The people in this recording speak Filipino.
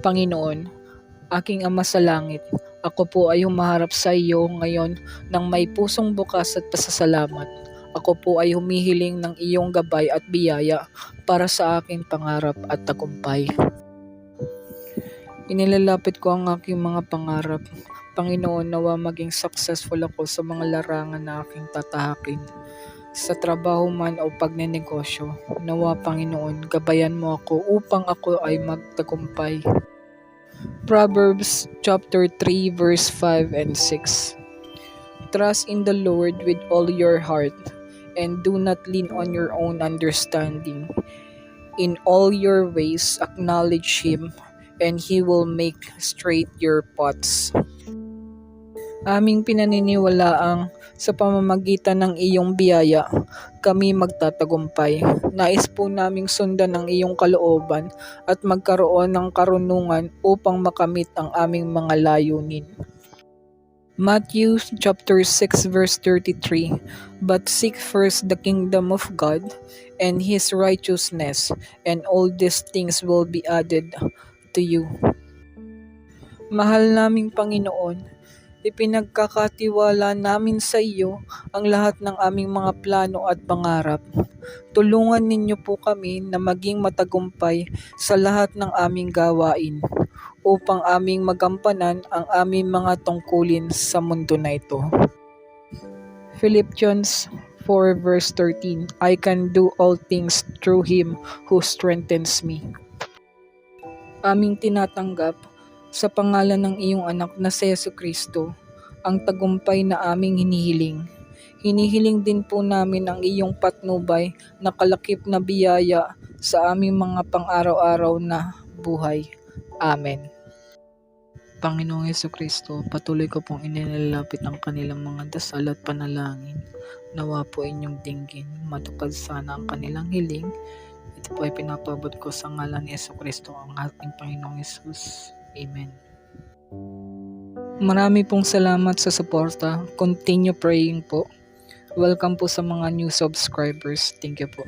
Panginoon, aking Ama sa langit, ako po ay humaharap sa iyo ngayon ng may pusong bukas at pasasalamat. Ako po ay humihiling ng iyong gabay at biyaya para sa aking pangarap at tagumpay. Inilalapit ko ang aking mga pangarap. Panginoon, nawa maging successful ako sa mga larangan na aking tatahakin. Sa trabaho man o pagnenegosyo, nawa Panginoon, gabayan mo ako upang ako ay magtagumpay. Proverbs chapter 3 verse 5 and 6. Trust in the Lord with all your heart and do not lean on your own understanding. In all your ways acknowledge Him and He will make straight your paths. Aming pinaniniwalaang sa pamamagitan ng iyong biyaya, kami magtatagumpay. Nais po naming sundan ang iyong kalooban at magkaroon ng karunungan upang makamit ang aming mga layunin. Matthew chapter 6 verse 33. But seek first the kingdom of God and His righteousness, and all these things will be added to you. Mahal naming Panginoon, ipinagkakatiwala namin sa iyo ang lahat ng aming mga plano at pangarap. Tulungan ninyo po kami na maging matagumpay sa lahat ng aming gawain upang aming magampanan ang aming mga tungkulin sa mundo na ito. Philippians 4 verse 13. I can do all things through Him who strengthens me. Aming tinatanggap sa pangalan ng iyong anak na si Jesucristo ang tagumpay na aming hinihiling. Hinihiling din po namin ang iyong patnubay na kalakip na biyaya sa aming mga pang-araw-araw na buhay. Amen. Panginoong Jesucristo, patuloy ko pong inilalapit ang kanilang mga dasal at panalangin. Nawa po inyong dinggin, matupad sana ang kanilang hiling. Ito po ay pinapabot ko sa ngalan ni Jesucristo, ang ating Panginoong Jesus. Amen. Marami pong salamat sa suporta. Continue praying po. Welcome po sa mga new subscribers. Thank you po.